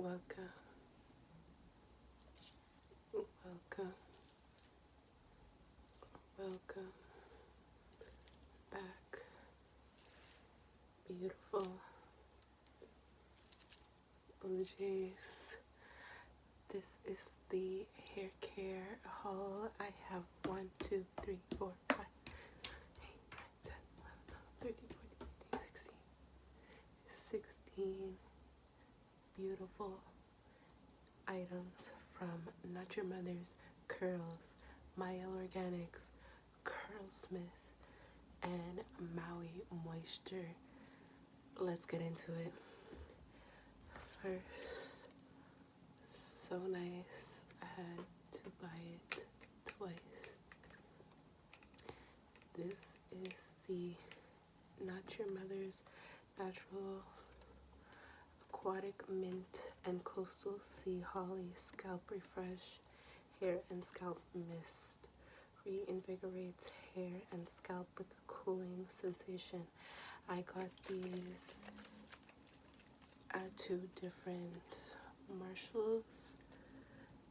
Welcome, welcome, welcome back, beautiful Blue Jays. This is the hair care haul. I have 1, 2, 3, 4, 5, 8, 9, 10, 11, 12, 13, 14, 15, 16 beautiful items from Not Your Mother's Curls, Mielle Organics, Curlsmith, and Maui Moisture. Let's get into it. First, so nice. I had to buy it twice. This is the Not Your Mother's Natural Aquatic Mint and Coastal Sea Holly Scalp Refresh Hair and Scalp Mist. Reinvigorates hair and scalp with a cooling sensation. I got these at 2 different Marshalls.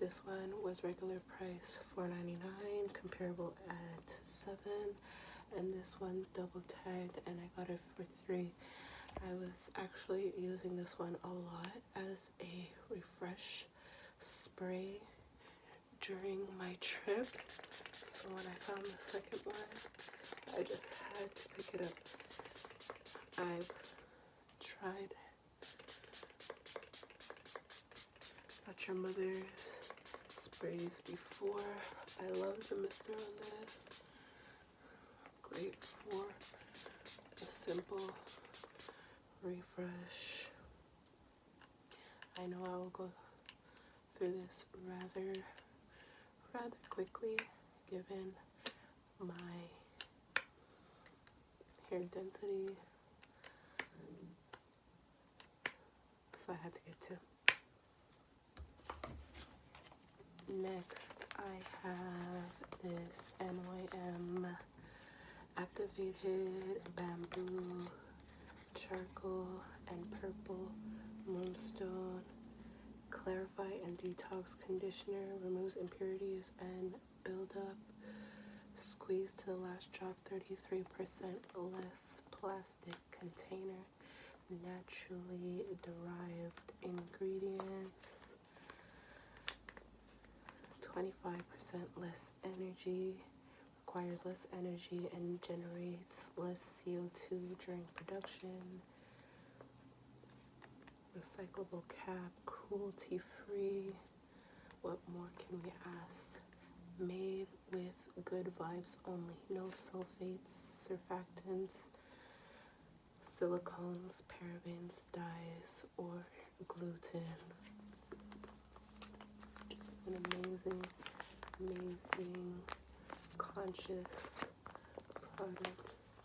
This one was regular price $4.99, comparable at $7, and this one double tagged and I got it for $3. I was actually using this one a lot as a refresh spray during my trip. So when I found the second one, I just had to pick it up. I've tried Not Your Mother's sprays before. I love the mister on this. Great for a simple refresh. I know I will go through this rather quickly given my hair density, so I had to get 2. Next I have this NYM activated bamboo charcoal and purple moonstone clarify and detox conditioner, removes impurities and buildup, squeeze to the last drop, 33% less plastic container, naturally derived ingredients, 25% less energy, requires less energy and generates less CO2 during production. Recyclable cap, cruelty free. What more can we ask? Made with good vibes only. No sulfates, surfactants, silicones, parabens, dyes, or gluten. Just an amazing, conscious product.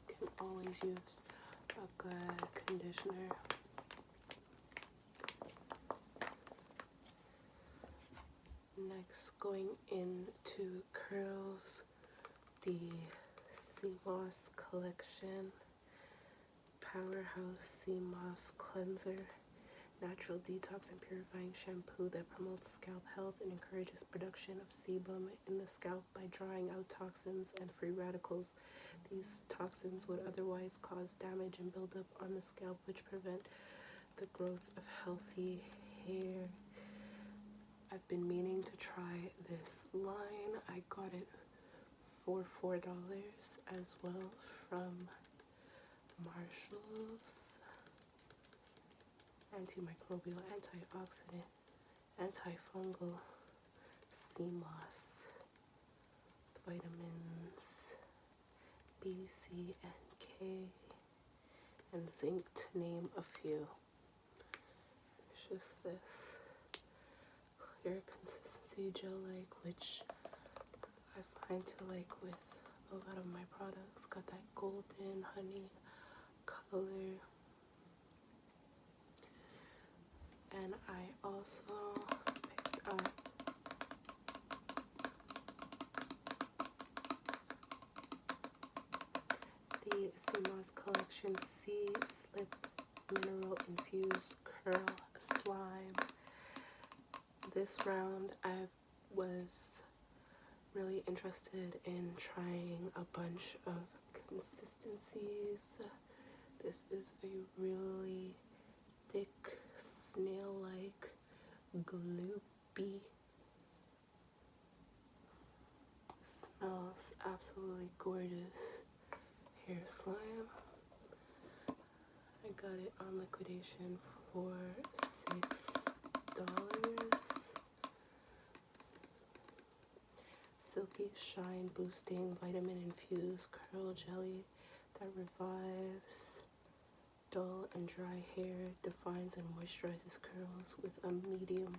Can always use a good conditioner. Next, going into curls, the Sea Moss collection, Powerhouse Sea Moss Cleanser, natural detox and purifying shampoo that promotes scalp health and encourages production of sebum in the scalp by drawing out toxins and free radicals. These toxins would otherwise cause damage and buildup on the scalp, which prevent the growth of healthy hair. I've been meaning to try this line. I got it for $4 as well from Marshalls. Antimicrobial, antioxidant, antifungal, sea moss, vitamins B, C, and K, and zinc, to name a few. It's just this clear consistency gel-like, which I find to like with a lot of my products. Got that golden honey color. And I also picked up the Sea Moss Collection Sea Slip Mineral Infused Curl Slime. this round I was really interested in trying a bunch of consistencies. This is a really thick, snail-like, gloopy, smells absolutely gorgeous hair slime. I got it on liquidation for $6. Silky Shine Boosting Vitamin Infused Curl Jelly that revives dull and dry hair, defines and moisturizes curls with a medium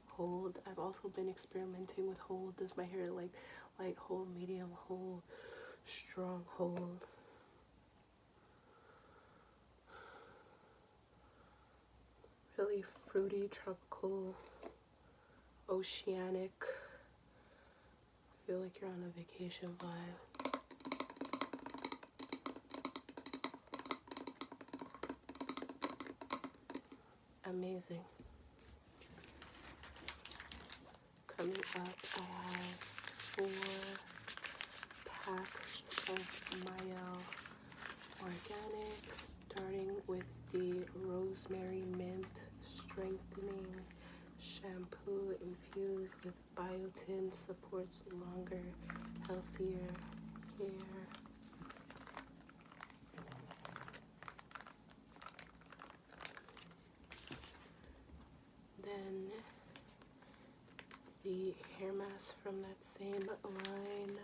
hold. I've also been experimenting with hold. Does my hair like hold, medium hold, strong hold? Really fruity, tropical, oceanic. Feel like you're on a vacation vibe. Amazing. Coming up, I have 4 packs of Mielle Organics, starting with the Rosemary Mint Strengthening Shampoo infused with biotin, supports longer, healthier hair. Then the hair mask from that same line.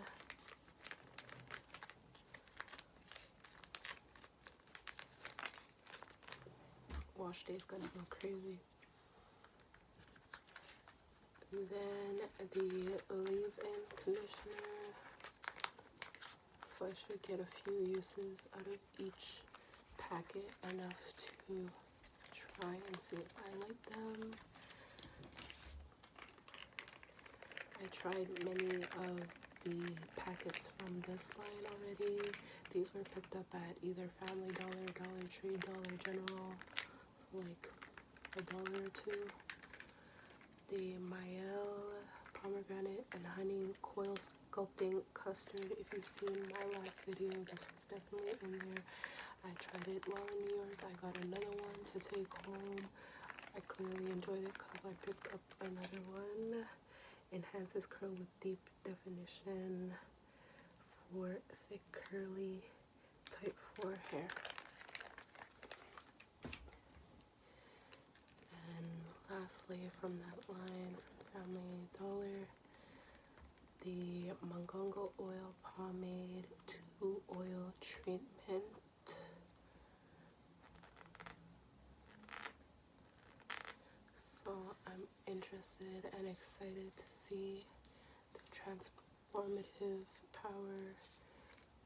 Wash day's gonna go crazy. And then the leave-in conditioner. So I should get a few uses out of each packet, enough to try and see if I like them. I tried many of the packets from this line already. These were picked up at either Family Dollar, Dollar Tree, Dollar General for like $1 or $2. The Mielle Pomegranate and Honey Coil Sculpting Custard. If you've seen my last video, this was definitely in there. I tried it while in New York. I got another one to take home. I clearly enjoyed it because I picked up another one. Enhances curl with deep definition for thick, curly, type 4 hair. And lastly, from that line, from Family Dollar, the Mongongo Oil Pomade 2 Oil Treatment. So I'm interested and excited to see the transformative power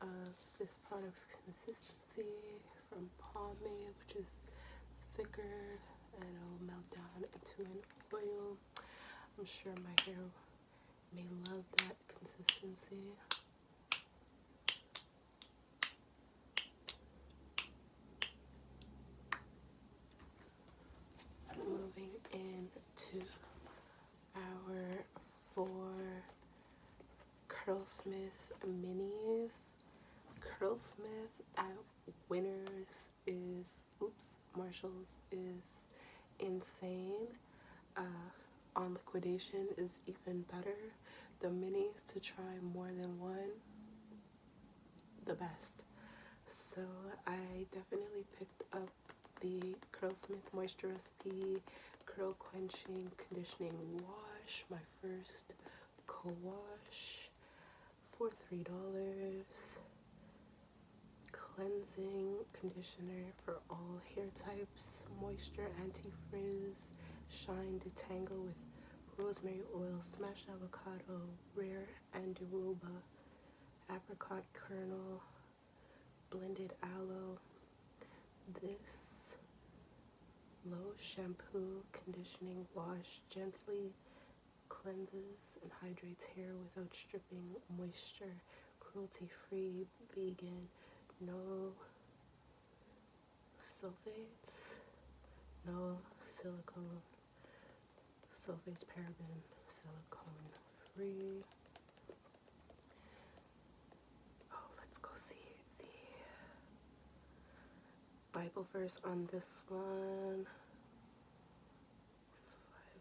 of this product's consistency from pomade, which is thicker and it'll melt down into an oil. I'm sure my hair may love that consistency. Moving into our 4 Curlsmith minis. Curlsmith at Winners is, Marshalls is insane. On liquidation is even better. The minis to try more than one, the best. So I definitely picked up the Curlsmith Moisture Recipe Curl Quenching Conditioning Wash, my first co-wash, for $3. Cleansing conditioner for all hair types, moisture, anti-frizz, shine, detangle with rosemary oil, smashed avocado, rare andiroba, apricot kernel, blended aloe. This low shampoo conditioning wash gently cleanses and hydrates hair without stripping moisture, cruelty-free, vegan, no sulfates, no silicone. sulfates, paraben, silicone free. Oh, let's go see the Bible verse on this one.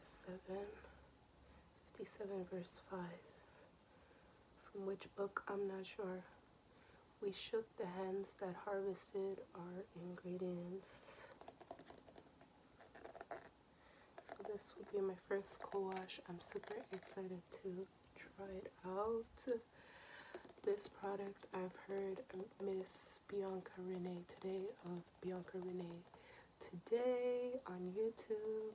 It's 57 verse 5. From which book? I'm not sure. We shook the hands that harvested our ingredients. So this will be my first co-wash. I'm super excited to try it out. This product I've heard Miss Bianca Renee today of Bianca Renee Today on YouTube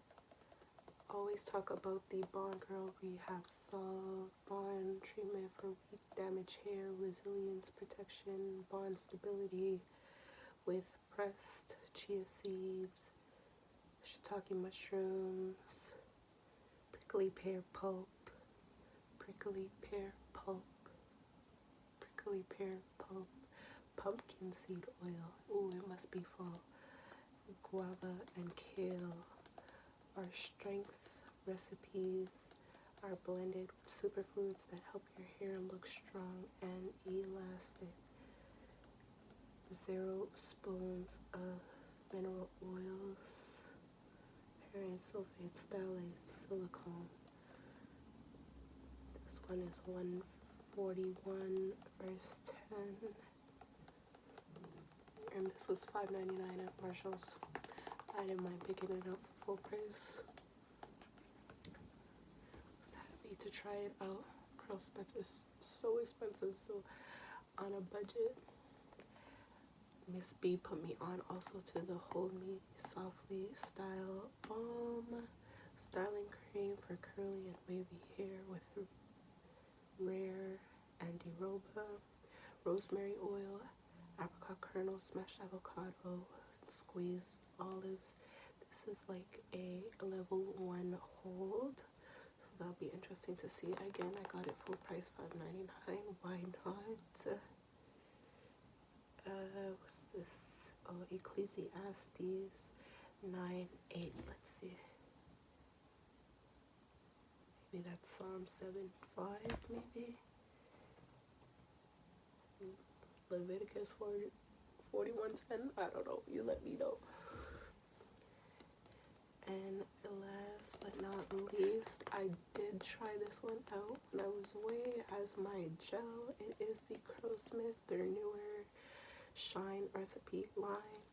always talk about the Bond Girl Rehab Solve Bond treatment for weak damaged hair, resilience, protection, bond stability with pressed chia seeds, shiitake mushrooms, prickly pear pulp, prickly pear pulp, prickly pear pulp, pumpkin seed oil. Ooh, it must be fall. Guava and kale. Our strength recipes are blended with superfoods that help your hair look strong and elastic. 0 spoons of mineral oils, paraben, sulfates, phthalates, silicone. This one is 141 verse 10. And this was $5.99 at Marshall's. I didn't mind picking it up for full price. Was happy to try it out. Curlsmith is so expensive, so on a budget. Miss B put me on also to the Hold Me Softly Style Balm Styling Cream for curly and wavy hair with rare andiroba, rosemary oil, apricot kernel, smashed avocado, squeezed olives. This is like a level 1 hold, so that'll be interesting to see. Again, I got it full price, $5.99. Why not? What's this? Oh, Ecclesiastes 9:8. Let's see. Maybe that's Psalm 7:5. Maybe. Leviticus 41:10. I don't know. You let me know. And last but not least, I did try this one out when I was away as my gel. It is the Curlsmith, their newer Shine recipe line,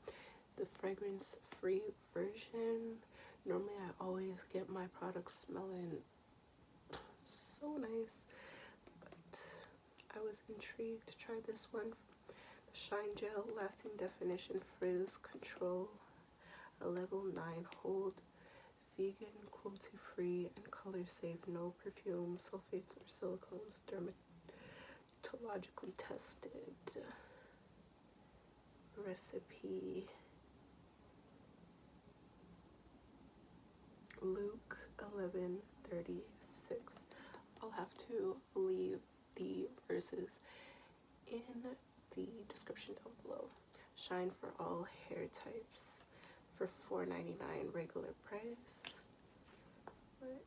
the fragrance-free version. Normally, I always get my products smelling so nice, but I was intrigued to try this one. The Shine Gel Lasting Definition Frizz Control, a level 9 hold, vegan, cruelty-free, and color-safe, no perfume, sulfates, or silicones, dermatologically tested. Recipe Luke 11:36. I'll have to leave the verses in the description down below. Shine for all hair types for $4.99 regular price.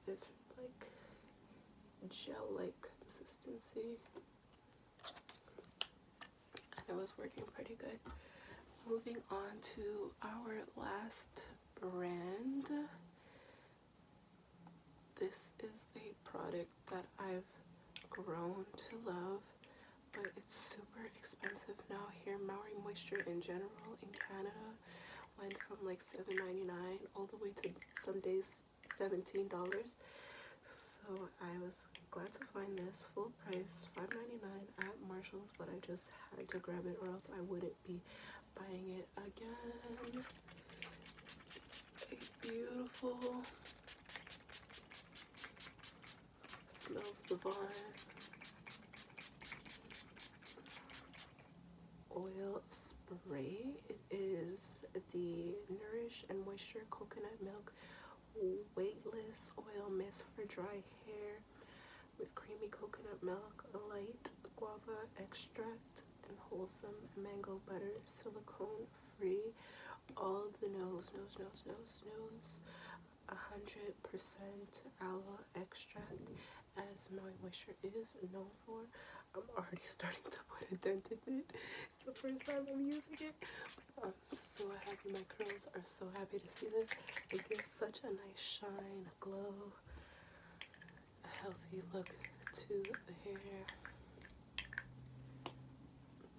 It's like gel-like consistency, and it was working pretty good. Moving on to our last brand. This is a product that I've grown to love, but it's super expensive now here. Maui Moisture in general in Canada went from like $7.99 all the way to some days $17. So I was glad to find this full price, $5.99 at Marshall's, but I just had to grab it or else I wouldn't be buying it again. It's beautiful. Smells divine. Oil spray. It is the Nourish and Moisture Coconut Milk Weightless Oil Mist for dry hair with creamy coconut milk, light guava extract, and wholesome mango butter, silicone free. All the nose, 100 aloe extract, as Maui Moisture is known for. I'm already starting to put a dent in it. It's the first time I'm using it. I'm so happy. My curls are so happy to see this. It gives such a nice shine, a glow, a healthy look to the hair.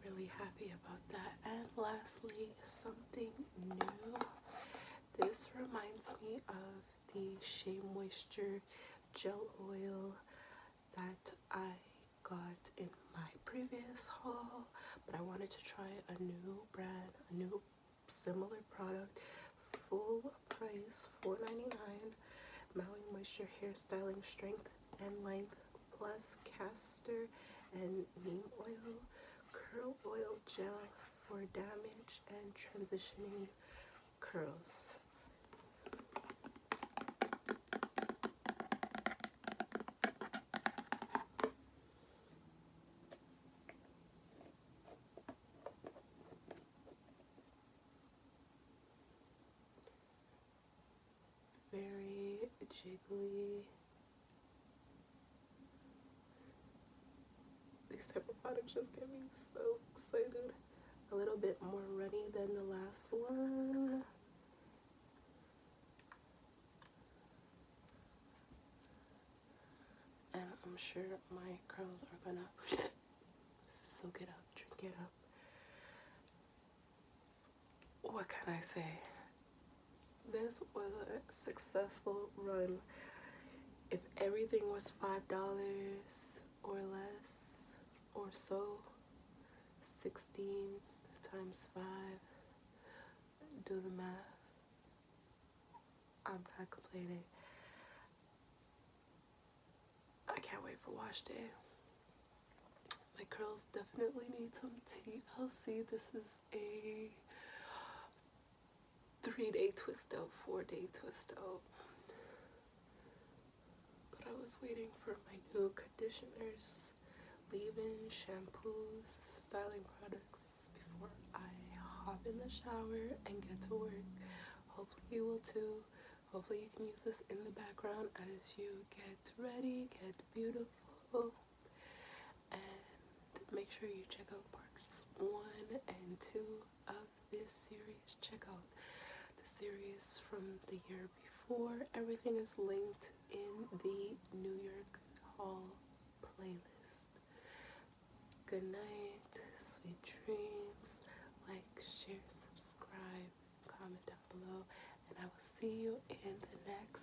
Really happy about that. And lastly, something new. This reminds me of the Shea Moisture gel oil that I got in my previous haul, but I wanted to try a new brand, a new similar product. Full price $4.99. Maui Moisture Hair Styling Strength and Length plus castor and neem oil, curl oil gel for damage and transitioning curls. Very jiggly. These type of products just get me so excited. A little bit more runny than the last one. And I'm sure my curls are gonna soak it up, drink it up. What can I say? This was a successful run. If everything was $5 or less or so, 16 times 5, do the math. I'm not complaining. I can't wait for wash day. My curls definitely need some TLC. This is a 3-day twist out, 4-day twist out. But I was waiting for my new conditioners, leave-in shampoos, styling products before I hop in the shower and get to work. Hopefully you will too. Hopefully you can use this in the background as you get ready, get beautiful. And make sure you check out parts 1 and 2 of this series. Check out the series from the year before. Everything is linked in the New York Haul playlist. Good night, sweet dreams. Like, share, subscribe, comment down below, and I will see you in the next